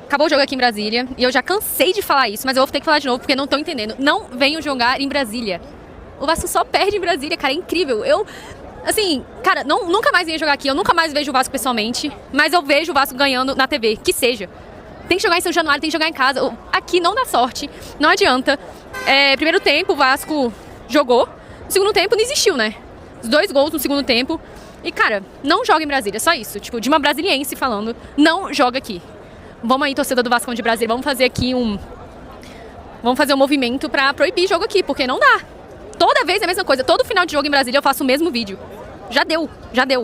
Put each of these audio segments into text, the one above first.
Acabou o jogo aqui em Brasília e eu já cansei de falar isso, mas eu vou ter que falar de novo porque não tô entendendo. Não venham jogar em Brasília. O Vasco só perde em Brasília, cara, é incrível. Assim, cara, nunca mais venho jogar aqui, eu nunca mais vejo o Vasco pessoalmente, mas eu vejo o Vasco ganhando na TV, que seja. Tem que jogar em São Januário, tem que jogar em casa. Aqui não dá sorte, não adianta. Primeiro tempo o Vasco jogou, no segundo tempo não existiu, né? Os 2 gols no segundo tempo. E, cara, não joga em Brasília, só isso. Tipo, de uma brasiliense falando, não joga aqui. Vamos aí, torcedor do Vascão de Brasília, vamos fazer aqui Vamos fazer um movimento pra proibir jogo aqui, porque não dá. Toda vez é a mesma coisa, todo final de jogo em Brasília eu faço o mesmo vídeo. Já deu, já deu.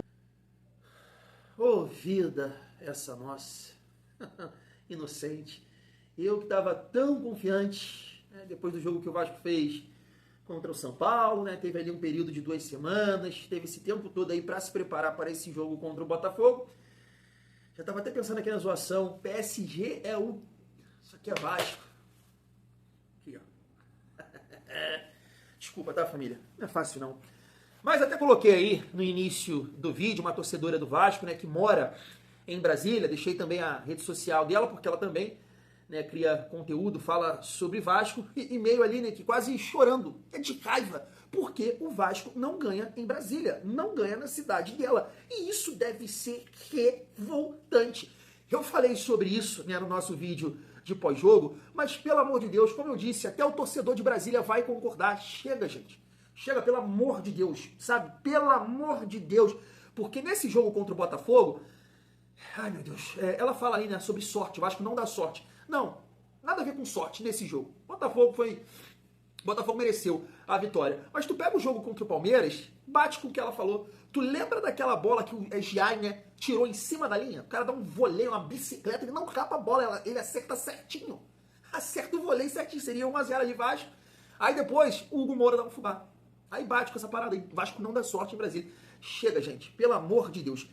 Ô, vida essa nossa, inocente. Eu que tava tão confiante, né, depois do jogo que o Vasco fez contra o São Paulo, né, teve ali um período de 2 semanas, teve esse tempo todo aí pra se preparar para esse jogo contra o Botafogo. Já tava até pensando aqui na zoação, PSG é o... Isso aqui é Vasco. Aqui, ó. Desculpa, tá, família? Não é fácil, não. Mas até coloquei aí no início do vídeo uma torcedora do Vasco, né, que mora em Brasília. Deixei também a rede social dela, porque ela também, né, cria conteúdo, fala sobre Vasco. E e-mail ali, né, que quase chorando, é de raiva, porque o Vasco não ganha em Brasília, não ganha na cidade dela. E isso deve ser revoltante. Eu falei sobre isso, né, no nosso vídeo de pós-jogo, mas pelo amor de Deus, como eu disse, até o torcedor de Brasília vai concordar. Chega, gente. Chega, pelo amor de Deus, sabe? Pelo amor de Deus. Porque nesse jogo contra o Botafogo, ai meu Deus, ela fala aí, né, sobre sorte, o Vasco não dá sorte. Não, nada a ver com sorte nesse jogo. Botafogo mereceu a vitória. Mas tu pega o jogo contra o Palmeiras, bate com o que ela falou. Tu lembra daquela bola que o Giai, né, tirou em cima da linha? O cara dá um voleio, uma bicicleta, ele não capa a bola, ele acerta certinho. Acerta o voleio certinho, seria 1-0 ali Vasco. Aí depois, o Hugo Moura dá um fubá. Aí bate com essa parada aí. Vasco não dá sorte em Brasília. Chega, gente. Pelo amor de Deus.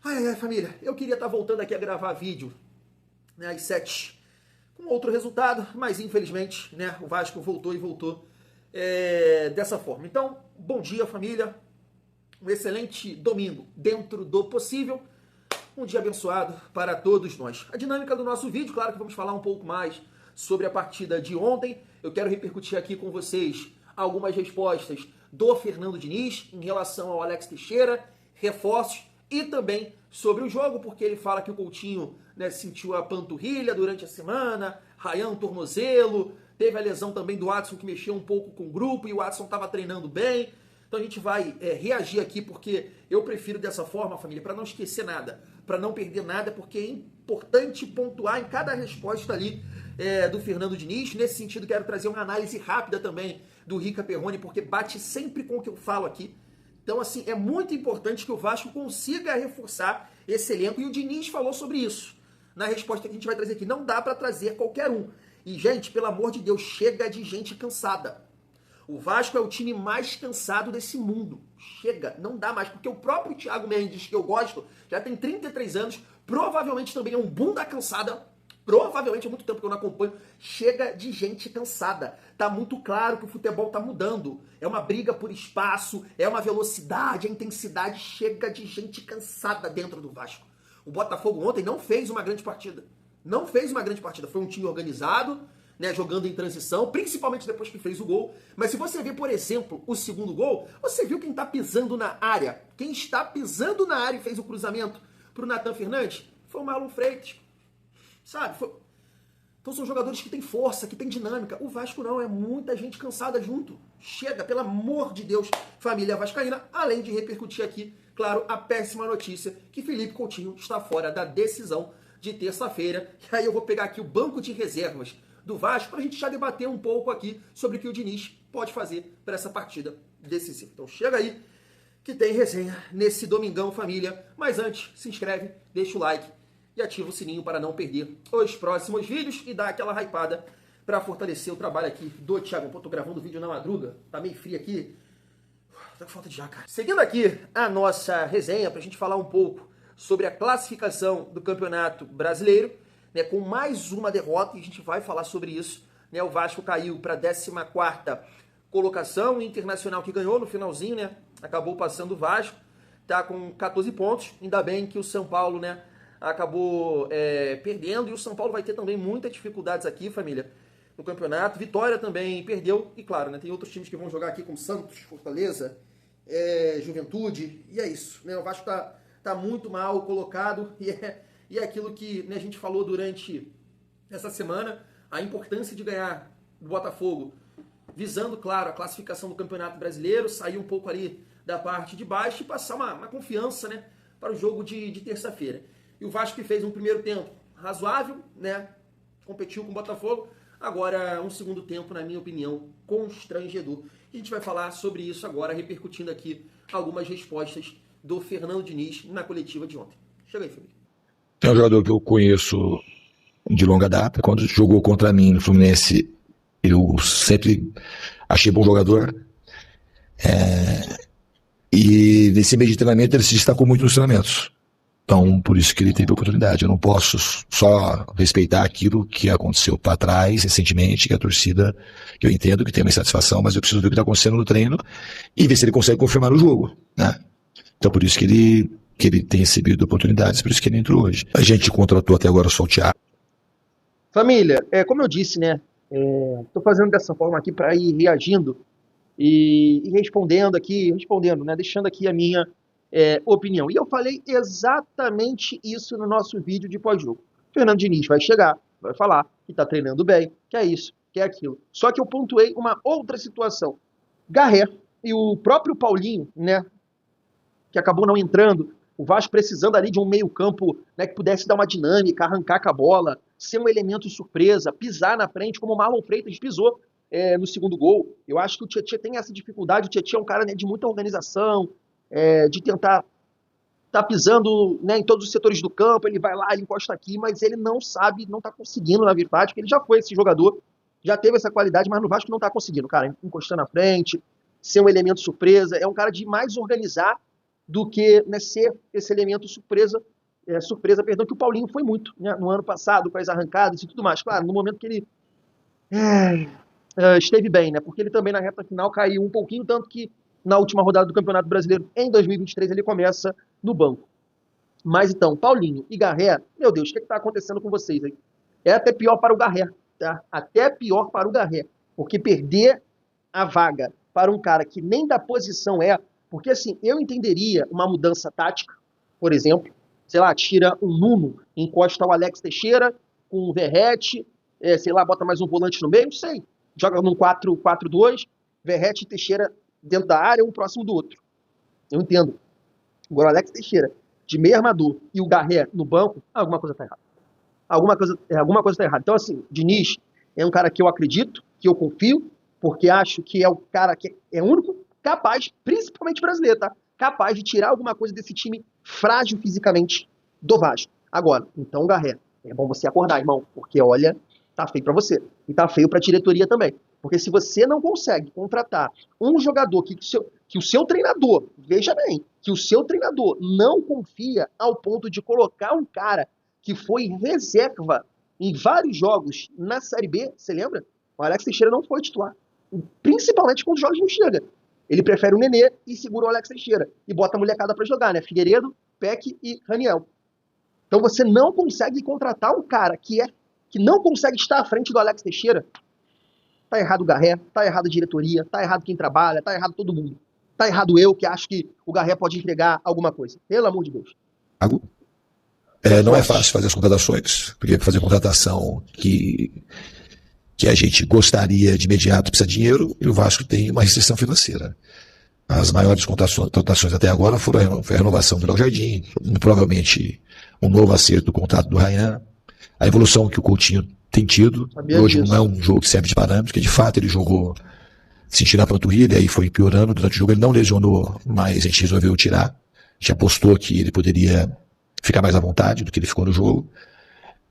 Ai, família. Eu queria estar voltando aqui a gravar vídeo, né, às 7, com outro resultado, mas infelizmente, né, o Vasco voltou dessa forma. Então, bom dia, família. Um excelente domingo dentro do possível. Um dia abençoado para todos nós. A dinâmica do nosso vídeo, claro que vamos falar um pouco mais sobre a partida de ontem. Eu quero repercutir aqui com vocês algumas respostas do Fernando Diniz em relação ao Alex Teixeira, reforços e também sobre o jogo, porque ele fala que o Coutinho, né, sentiu a panturrilha durante a semana, Ryan tornozelo, teve a lesão também do Watson que mexeu um pouco com o grupo e o Watson estava treinando bem. Então a gente vai reagir aqui porque eu prefiro dessa forma, família, para não esquecer nada, para não perder nada, porque é importante pontuar em cada resposta ali do Fernando Diniz. Nesse sentido, quero trazer uma análise rápida também do Rica Perrone, porque bate sempre com o que eu falo aqui. Então, assim, é muito importante que o Vasco consiga reforçar esse elenco, e o Diniz falou sobre isso na resposta que a gente vai trazer aqui. Não dá para trazer qualquer um. E, gente, pelo amor de Deus, chega de gente cansada. O Vasco é o time mais cansado desse mundo. Chega, não dá mais, porque o próprio Thiago Mendes, que eu gosto, já tem 33 anos, provavelmente também é um bunda cansada. Provavelmente há muito tempo que eu não acompanho. Chega de gente cansada. Tá muito claro que o futebol tá mudando. É uma briga por espaço, é uma velocidade, é intensidade. Chega de gente cansada dentro do Vasco. O Botafogo ontem não fez uma grande partida. Não fez uma grande partida. Foi um time organizado, né, jogando em transição, principalmente depois que fez o gol. Mas se você ver, por exemplo, o segundo gol, você viu quem tá pisando na área. Quem está pisando na área e fez o cruzamento pro Nathan Fernandes foi o Marlon Freitas. Sabe? Então são jogadores que têm força, que têm dinâmica. O Vasco não, é muita gente cansada junto. Chega, pelo amor de Deus, família vascaína. Além de repercutir aqui, claro, a péssima notícia que Felipe Coutinho está fora da decisão de terça-feira. E aí eu vou pegar aqui o banco de reservas do Vasco para a gente já debater um pouco aqui sobre o que o Diniz pode fazer para essa partida decisiva. Então chega aí que tem resenha nesse domingão, família. Mas antes, se inscreve, deixa o like e ativa o sininho para não perder os próximos vídeos e dá aquela hypada para fortalecer o trabalho aqui do Thiago. Pô, tô gravando vídeo na madruga, tá meio frio aqui. Tá com falta de ar, cara. Seguindo aqui a nossa resenha, pra gente falar um pouco sobre a classificação do Campeonato Brasileiro, né, com mais uma derrota, e a gente vai falar sobre isso. Né, o Vasco caiu para a 14ª colocação, o Internacional que ganhou no finalzinho, né, acabou passando o Vasco, tá com 14 pontos, ainda bem que o São Paulo, né, acabou perdendo, e o São Paulo vai ter também muitas dificuldades aqui, família, no campeonato. Vitória também perdeu, e claro, né, tem outros times que vão jogar aqui como Santos, Fortaleza, Juventude, e é isso, né? O Vasco tá muito mal colocado, e é aquilo que, né, a gente falou durante essa semana, a importância de ganhar do Botafogo, visando, claro, a classificação do Campeonato Brasileiro, sair um pouco ali da parte de baixo e passar uma confiança, né, para o jogo de terça-feira. E o Vasco, que fez um primeiro tempo razoável, né, competiu com o Botafogo, agora um segundo tempo, na minha opinião, constrangedor. E a gente vai falar sobre isso agora, repercutindo aqui algumas respostas do Fernando Diniz na coletiva de ontem. Chega aí, família. É um jogador que eu conheço de longa data. Quando jogou contra mim no Fluminense, eu sempre achei bom jogador. E nesse meio de treinamento ele se destacou muito nos treinamentos. Então, por isso que ele teve oportunidade. Eu não posso só respeitar aquilo que aconteceu para trás, recentemente, que a torcida, que eu entendo que tem uma insatisfação, mas eu preciso ver o que está acontecendo no treino e ver se ele consegue confirmar no jogo, né? Então, por isso que ele tem recebido oportunidades, por isso que ele entrou hoje. A gente contratou até agora só o Thiago. Família, como eu disse, né? Estou fazendo dessa forma aqui para ir reagindo e respondendo, né? Deixando aqui a minha opinião. E eu falei exatamente isso no nosso vídeo de pós-jogo. Fernando Diniz vai chegar, vai falar que está treinando bem, que é isso, que é aquilo. Só que eu pontuei uma outra situação. Garré e o próprio Paulinho, né? Que acabou não entrando, o Vasco precisando ali de um meio-campo, né, que pudesse dar uma dinâmica, arrancar com a bola, ser um elemento surpresa, pisar na frente, como o Marlon Freitas pisou no segundo gol. Eu acho que o Tietchan tem essa dificuldade. O Tietchan é um cara, né, de muita organização, de tentar tá pisando, né, em todos os setores do campo. Ele vai lá, ele encosta aqui, mas ele não sabe, não tá conseguindo, na verdade, porque ele já foi esse jogador, já teve essa qualidade, mas no Vasco não tá conseguindo, cara, encostar na frente, ser um elemento surpresa. É um cara de mais organizar do que, né, ser esse elemento surpresa, que o Paulinho foi muito, né, no ano passado, com as arrancadas e tudo mais. Claro, no momento que ele esteve bem, né, porque ele também na reta final caiu um pouquinho, tanto que na última rodada do Campeonato Brasileiro, em 2023, ele começa no banco. Mas então, Paulinho e Garré, meu Deus, o que está acontecendo com vocês aí? É até pior para o Garré, tá? Até pior para o Garré, porque perder a vaga para um cara que nem da posição porque assim, eu entenderia uma mudança tática, por exemplo, sei lá, tira um Nuno, encosta o Alex Teixeira com o Verratti, sei lá, bota mais um volante no meio, não sei, joga num 4-4-2, Verratti e Teixeira dentro da área, um próximo do outro. Eu entendo. Agora o Alex Teixeira de meio armador e o Garré no banco, alguma coisa está errada. Alguma coisa está errada. Então assim, Diniz é um cara que eu acredito, que eu confio, porque acho que é o cara que é o único capaz, principalmente brasileiro, tá? Capaz de tirar alguma coisa desse time frágil fisicamente do Vasco. Agora, então, Garré, é bom você acordar, irmão, porque olha, tá feio pra você. E tá feio pra diretoria também. Porque se você não consegue contratar um jogador que o seu treinador, veja bem, que o seu treinador não confia ao ponto de colocar um cara que foi reserva em vários jogos na Série B, você lembra? O Alex Teixeira não foi titular. Principalmente quando o Jorge não chega. Ele prefere o Nenê e segura o Alex Teixeira. E bota a molecada pra jogar, né? Figueiredo, Peck e Raniel. Então você não consegue contratar um cara que não consegue estar à frente do Alex Teixeira. Tá errado o Garré, tá errado a diretoria, tá errado quem trabalha, tá errado todo mundo. Tá errado eu, que acho que o Garré pode entregar alguma coisa. Pelo amor de Deus. Não é fácil fazer as contratações, porque fazer contratação que a gente gostaria de imediato precisa de dinheiro, e o Vasco tem uma restrição financeira. As maiores contratações até agora foi a renovação do Léo Jardim, provavelmente um novo acerto do contrato do Ryan, a evolução que o Coutinho tem tido. Hoje não é um jogo que serve de parâmetro, porque de fato ele jogou sentindo a panturrilha e foi piorando durante o jogo. Ele não lesionou, mas a gente resolveu tirar. A gente apostou que ele poderia ficar mais à vontade do que ele ficou no jogo.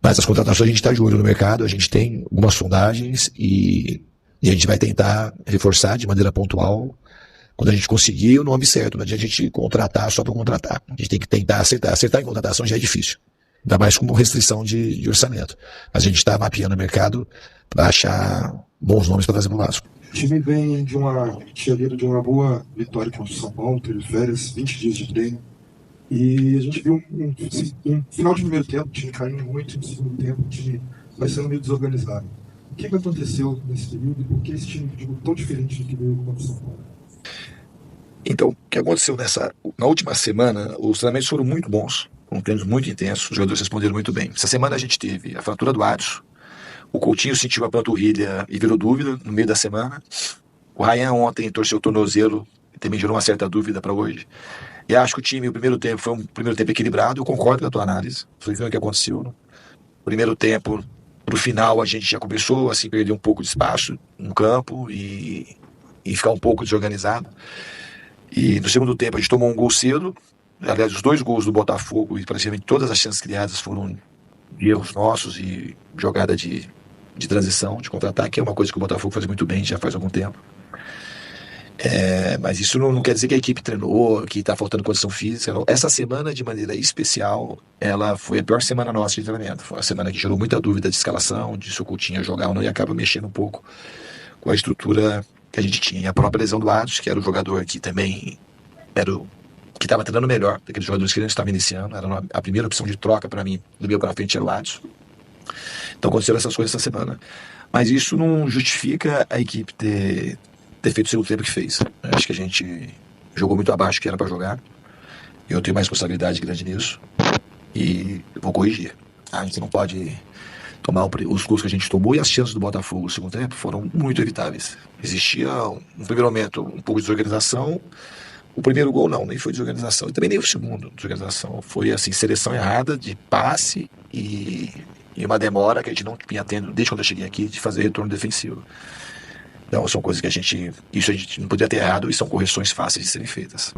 Mas as contratações a gente está de olho no mercado, a gente tem algumas sondagens e a gente vai tentar reforçar de maneira pontual quando a gente conseguir o nome certo. Não adianta a gente contratar só para contratar. A gente tem que tentar acertar. Acertar em contratação já é difícil, ainda mais com restrição de orçamento. Mas a gente está mapeando o mercado para achar bons nomes para trazer para o Vasco. O time vem tinha lido de uma boa vitória contra o São Paulo, teve férias, 20 dias de treino. E a gente viu um final de primeiro tempo, o time caindo muito, no segundo tempo, o time parecendo meio desorganizado. O que aconteceu nesse período e por que esse time jogou tão diferente do que veio contra o São Paulo? Então, o que aconteceu na última semana, os treinamentos foram muito bons, foram treinos muito intensos, os jogadores responderam muito bem. Essa semana a gente teve a fratura do Adson, o Coutinho sentiu a panturrilha e virou dúvida no meio da semana, o Ryan ontem torceu o tornozelo e também gerou uma certa dúvida para hoje. E acho que o time, o primeiro tempo, foi um primeiro tempo equilibrado, eu concordo com a tua análise, foi o que aconteceu. No primeiro tempo, pro final, a gente já começou assim, a perder um pouco de espaço no campo e ficar um pouco desorganizado. E no segundo tempo a gente tomou um gol cedo. Aliás, os 2 gols do Botafogo e praticamente todas as chances criadas foram de erros nossos e jogada de transição, de contra-ataque, que é uma coisa que o Botafogo faz muito bem já faz algum tempo. Mas isso não quer dizer que a equipe treinou, que está faltando condição física. Não. Essa semana, de maneira especial, ela foi a pior semana nossa de treinamento. Foi uma semana que gerou muita dúvida de escalação, de se o Coutinho ia jogar ou não, e acaba mexendo um pouco com a estrutura que a gente tinha. E a própria lesão do Adson, que era o jogador que também era o que estava treinando melhor daqueles jogadores que não estavam iniciando. Era a primeira opção de troca para mim, do meio para frente, era o Adson. Então aconteceram essas coisas essa semana. Mas isso não justifica a equipe ter feito o segundo tempo que fez. Acho que a gente jogou muito abaixo do que era para jogar. Eu tenho uma responsabilidade grande nisso. E vou corrigir. A gente não pode tomar os gols que a gente tomou, e as chances do Botafogo no segundo tempo foram muito evitáveis. Existia, no primeiro momento, um pouco de desorganização. O primeiro gol nem foi desorganização, e também nem o segundo desorganização. Foi assim, seleção errada de passe e uma demora que a gente não vinha tendo desde quando eu cheguei aqui de fazer retorno defensivo. Então são coisas que a gente não podia ter errado, e são correções fáceis de serem feitas.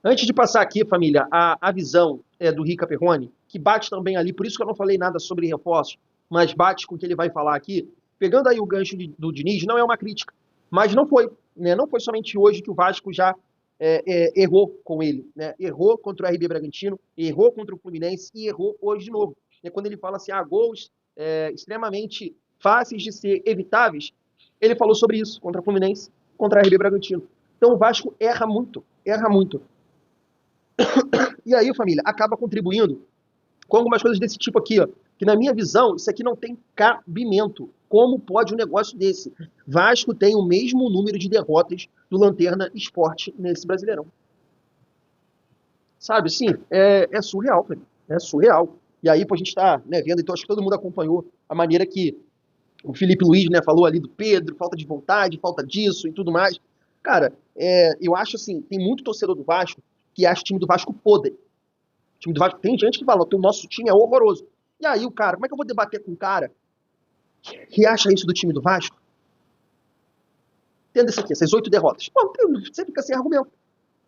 Antes de passar aqui, família, a visão do Rica Perrone, que bate também ali, por isso que eu não falei nada sobre reforços, mas bate com o que ele vai falar aqui, pegando aí o gancho do Diniz, não é uma crítica, mas não foi, né? Não foi somente hoje que o Vasco já errou com ele, né? Errou contra o RB Bragantino, errou contra o Fluminense e errou hoje de novo. E quando ele fala assim, gols extremamente fáceis de ser evitáveis, ele falou sobre isso contra o Fluminense, contra o RB Bragantino. Então o Vasco erra muito, erra muito. E aí, família, acaba contribuindo com algumas coisas desse tipo aqui, ó, que na minha visão, isso aqui não tem cabimento. Como pode um negócio desse? Vasco tem o mesmo número de derrotas do Lanterna Sport nesse Brasileirão. Sabe, sim, é surreal, família. É surreal. E aí, a gente tá vendo, então acho que todo mundo acompanhou a maneira que o Felipe Luiz falou ali do Pedro, falta de vontade, falta disso e tudo mais. Cara, eu acho assim, tem muito torcedor do Vasco que acha o time do Vasco podre. O time do Vasco, tem gente que fala, o nosso time é horroroso. E aí o cara, como é que eu vou debater com um cara que acha isso do time do Vasco? Tendo isso aqui, essas 8 derrotas. Pô, você fica sem argumento.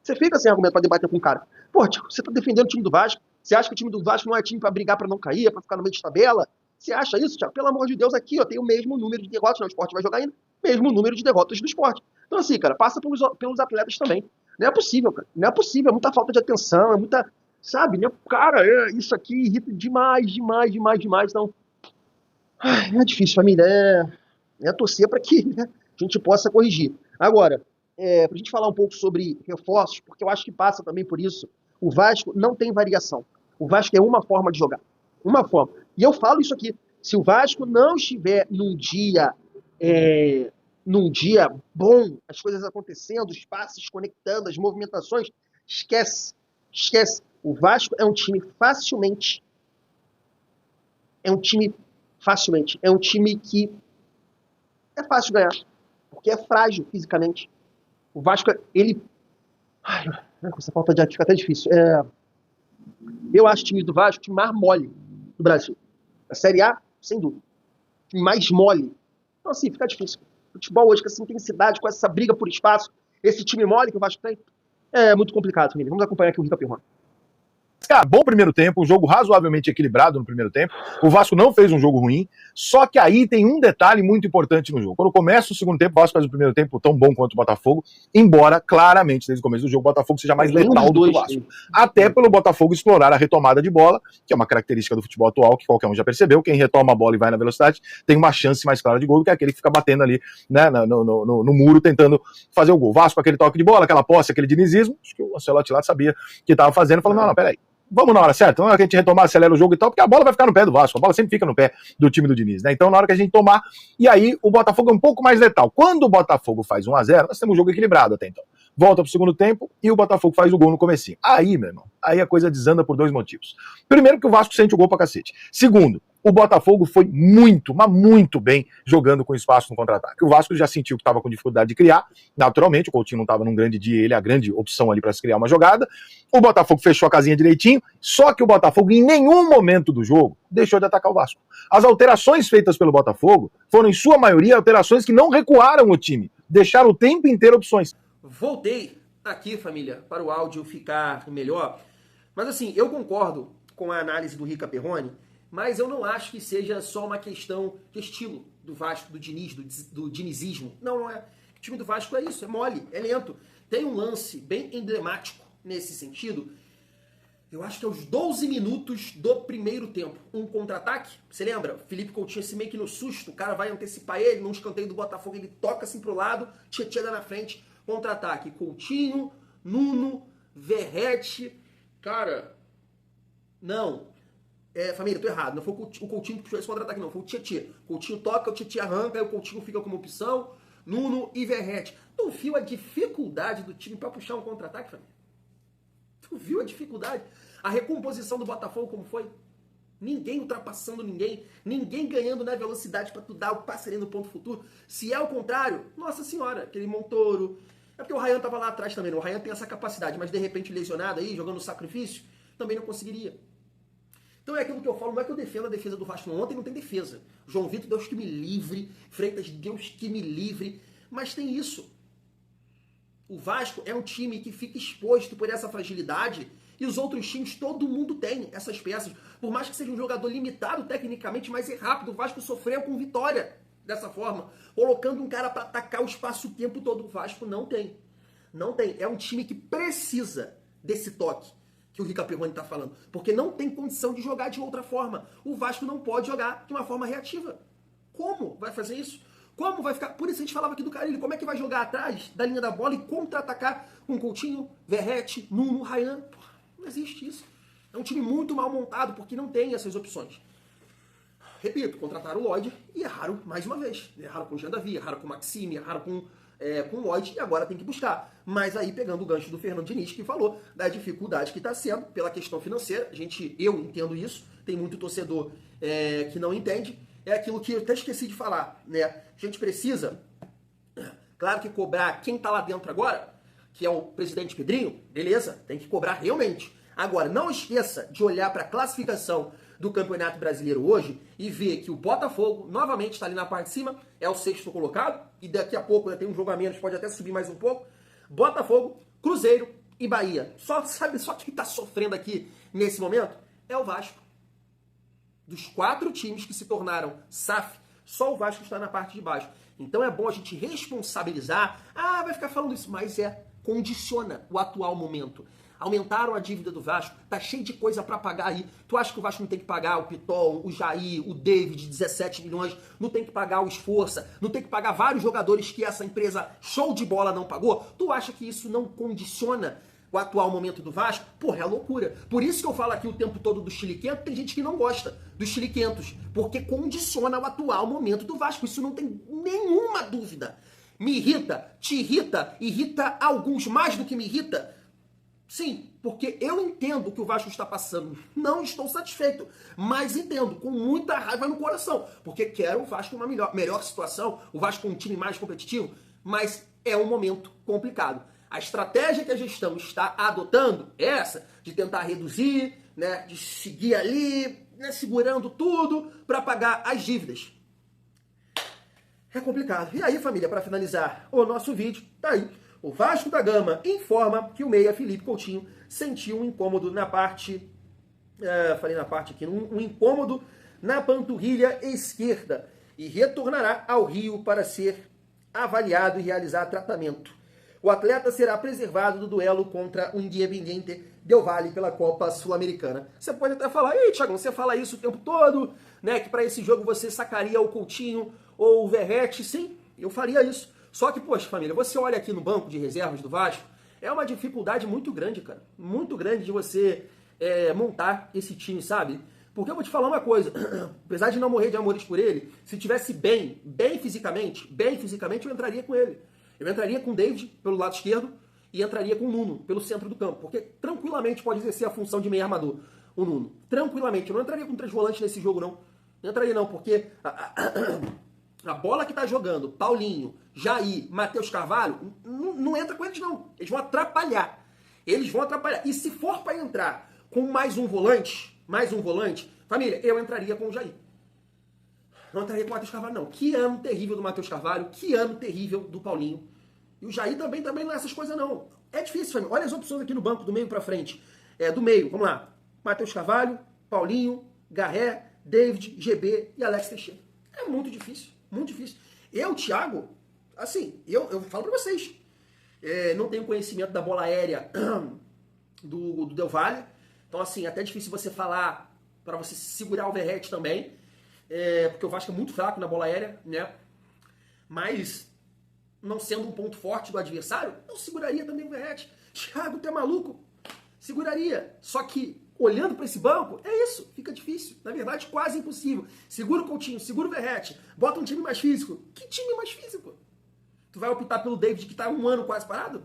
Você fica sem argumento pra debater com o cara. Pô, tipo, você tá defendendo o time do Vasco, você acha que o time do Vasco não é time pra brigar pra não cair, é pra ficar no meio de tabela? Você acha isso, Thiago? Pelo amor de Deus, aqui, ó, tem o mesmo número de derrotas, o Sport vai jogar ainda, mesmo número de derrotas do Sport. Então assim, cara, passa pelos atletas também. Não é possível, cara. Não é possível. É muita falta de atenção, é muita... Sabe, né? Cara, isso aqui irrita demais. Então, é difícil, família. É torcer para que a gente possa corrigir. Agora, pra gente falar um pouco sobre reforços, porque eu acho que passa também por isso, o Vasco não tem variação. O Vasco é uma forma de jogar. Uma forma. E eu falo isso aqui. Se o Vasco não estiver num dia bom, as coisas acontecendo, os passes conectando, as movimentações, esquece. O Vasco é um time facilmente. É um time que é fácil ganhar, porque é frágil fisicamente. O Vasco, ele... Ai, com essa falta de ar fica até difícil. Eu acho o time do Vasco o time mais mole do Brasil. A Série A, sem dúvida. O time mais mole. Então, assim, fica difícil. Futebol hoje, com essa intensidade, com essa briga por espaço, esse time mole que o Vasco tem, é muito complicado, família. Vamos acompanhar aqui o Rica Perrone. cara, bom primeiro tempo, um jogo razoavelmente equilibrado no primeiro tempo. O Vasco não fez um jogo ruim, só que aí tem um detalhe muito importante no jogo. Quando começa o segundo tempo, o Vasco faz o primeiro tempo tão bom quanto o Botafogo, embora, claramente, desde o começo do jogo, o Botafogo seja mais letal do que o Vasco. Até pelo Botafogo explorar a retomada de bola, que é uma característica do futebol atual, que qualquer um já percebeu. Quem retoma a bola e vai na velocidade tem uma chance mais clara de gol do que aquele que fica batendo ali, né, no muro, tentando fazer o gol. O Vasco, aquele toque de bola, aquela posse, aquele dinizismo, acho que o Ancelotti lá sabia que estava fazendo, falou, não, peraí, vamos na hora certa, na hora que a gente retomar, acelera o jogo e tal, porque a bola vai ficar no pé do Vasco, a bola sempre fica no pé do time do Diniz, né? Então, na hora que a gente tomar, e aí o Botafogo é um pouco mais letal. Quando o Botafogo faz 1-0, nós temos um jogo equilibrado até então. Volta pro segundo tempo e o Botafogo faz o gol no comecinho. Aí, meu irmão, aí a coisa desanda por dois motivos. Primeiro, que o Vasco sente o gol pra cacete. Segundo, o Botafogo foi muito, mas muito bem jogando com espaço no contra-ataque. O Vasco já sentiu que estava com dificuldade de criar, naturalmente, o Coutinho não estava num grande dia, ele é a grande opção ali para se criar uma jogada. O Botafogo fechou a casinha direitinho, só que o Botafogo em nenhum momento do jogo deixou de atacar o Vasco. As alterações feitas pelo Botafogo foram, em sua maioria, alterações que não recuaram o time, deixaram o tempo inteiro opções. Voltei aqui, família, para o áudio ficar melhor. Mas assim, eu concordo com a análise do Rica Perrone, mas eu não acho que seja só uma questão de estilo do Vasco, do Diniz, do dinizismo. Não, não é. O time do Vasco é isso, é mole, é lento. Tem um lance bem emblemático nesse sentido. Eu acho que é os 12 minutos do primeiro tempo. Um contra-ataque, você lembra? Felipe Coutinho assim meio que no susto, o cara vai antecipar ele, num escanteio do Botafogo, ele toca assim pro lado, Tietchan dá na frente, contra-ataque. Coutinho, Nuno, Verratti, cara, não. Família, eu tô errado. Não foi o Coutinho que puxou esse contra-ataque, não. Foi o Tietchan. Coutinho toca, o Tietchan arranca, aí o Coutinho fica como opção. Nuno e Verratti. Tu viu a dificuldade do time pra puxar um contra-ataque, família? Tu viu a dificuldade? A recomposição do Botafogo como foi? Ninguém ultrapassando ninguém. Ninguém ganhando na velocidade pra tu dar o passe ali no ponto futuro. Se é o contrário, nossa senhora, aquele Montoro. É porque o Ryan tava lá atrás também. O Ryan tem essa capacidade, mas de repente lesionado aí, jogando no sacrifício, também não conseguiria. Então é aquilo que eu falo, não é que eu defendo a defesa do Vasco. Ontem não tem defesa. João Vitor, Deus que me livre. Freitas, Deus que me livre. Mas tem isso. O Vasco é um time que fica exposto por essa fragilidade e os outros times, todo mundo tem essas peças. Por mais que seja um jogador limitado tecnicamente, mas é rápido. O Vasco sofreu com Vitória dessa forma. Colocando um cara para atacar o espaço o tempo todo. O Vasco não tem. Não tem. É um time que precisa desse toque que o Rica Perrone tá falando, porque não tem condição de jogar de outra forma. O Vasco não pode jogar de uma forma reativa. Como vai fazer isso? Como vai ficar? Por isso a gente falava aqui do Carille, como é que vai jogar atrás da linha da bola e contra-atacar com Coutinho, Verratti, Nuno, Ryan? Pô, não existe isso. É um time muito mal montado, porque não tem essas opções. Repito, contrataram o Lloyd e erraram mais uma vez. Erraram com o Jean Davi, erraram com o Maxime, erraram com o Lloyd e agora tem que buscar. Mas aí, pegando o gancho do Fernando Diniz, que falou da dificuldade que está sendo pela questão financeira, eu entendo isso, tem muito torcedor que não entende, é aquilo que eu até esqueci de falar, né? A gente precisa, claro que cobrar quem está lá dentro agora, que é o presidente Pedrinho, beleza, tem que cobrar realmente. Agora, não esqueça de olhar para a classificação do Campeonato Brasileiro hoje e ver que o Botafogo novamente está ali na parte de cima, é o 6º colocado, e daqui a pouco tem um jogo a menos, pode até subir mais um pouco. Botafogo, Cruzeiro e Bahia. Só quem está sofrendo aqui nesse momento é o Vasco. Dos 4 times que se tornaram SAF, só o Vasco está na parte de baixo. Então é bom a gente responsabilizar. Ah, vai ficar falando isso, mas condiciona o atual momento. Aumentaram a dívida do Vasco, tá cheio de coisa pra pagar aí. Tu acha que o Vasco não tem que pagar o Pitol, o Jair, o David, 17 milhões, não tem que pagar o Esforça, não tem que pagar vários jogadores que essa empresa show de bola não pagou? Tu acha que isso não condiciona o atual momento do Vasco? Porra, é loucura. Por isso que eu falo aqui o tempo todo do Chiliquento, tem gente que não gosta dos Chiliquentos, porque condiciona o atual momento do Vasco. Isso não tem nenhuma dúvida. Me irrita, te irrita, irrita alguns mais do que me irrita. Sim, porque eu entendo o que o Vasco está passando. Não estou satisfeito, mas entendo, com muita raiva no coração, porque quero o Vasco uma melhor situação, o Vasco com um time mais competitivo, mas é um momento complicado. A estratégia que a gestão está adotando é essa, de tentar reduzir, né, de seguir ali, né, segurando tudo para pagar as dívidas. É complicado. E aí, família, para finalizar o nosso vídeo, tá aí. O Vasco da Gama informa que o meia Felipe Coutinho sentiu um incômodo na parte falei na parte aqui, um incômodo na panturrilha esquerda e retornará ao Rio para ser avaliado e realizar tratamento. O atleta será preservado do duelo contra o Independiente Del Valle pela Copa Sul-Americana. Você pode até falar, ei, Thiago, você fala isso o tempo todo, né, que para esse jogo você sacaria o Coutinho ou o Verratti. Sim, eu faria isso. Só que, poxa, família, você olha aqui no banco de reservas do Vasco, é uma dificuldade muito grande, cara. Muito grande de você montar esse time, sabe? Porque eu vou te falar uma coisa, apesar de não morrer de amores por ele, se tivesse bem fisicamente, eu entraria com ele. Eu entraria com o David pelo lado esquerdo e entraria com o Nuno pelo centro do campo, porque tranquilamente pode exercer a função de meio armador, o Nuno. Tranquilamente. Eu não entraria com 3 volantes nesse jogo, não. Não entraria não, porque a bola que tá jogando, Paulinho, Jair, Matheus Carvalho, não entra com eles, não. Eles vão atrapalhar. E se for para entrar com mais um volante, família, eu entraria com o Jair. Não entraria com o Matheus Carvalho, não. Que ano terrível do Matheus Carvalho, que ano terrível do Paulinho. E o Jair também não é essas coisas, não. É difícil, família. Olha as opções aqui no banco, do meio pra frente. Do meio, vamos lá. Matheus Carvalho, Paulinho, Garré, David, GB e Alex Teixeira. É muito difícil, muito difícil. Eu, Thiago, assim, eu falo pra vocês, não tenho conhecimento da bola aérea do Del Valle. Então, assim, até difícil você falar para você segurar o Verratti também. Porque o Vasco é muito fraco na bola aérea, né? Mas, não sendo um ponto forte do adversário, não seguraria também o Verratti. Thiago, tu é maluco? Seguraria. Só que, olhando para esse banco, é isso, fica difícil. Na verdade, quase impossível. Segura o Coutinho, segura o Verratti, bota um time mais físico. Que time mais físico? Tu vai optar pelo David, que tá 1 ano quase parado?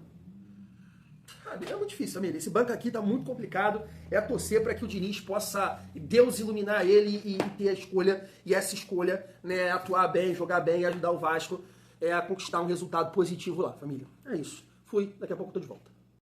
É muito difícil, família. Esse banco aqui tá muito complicado. É torcer para que o Diniz possa, Deus iluminar ele e ter a escolha, e essa escolha, né, atuar bem, jogar bem e ajudar o Vasco a conquistar um resultado positivo lá, família. É isso. Fui, daqui a pouco eu tô de volta.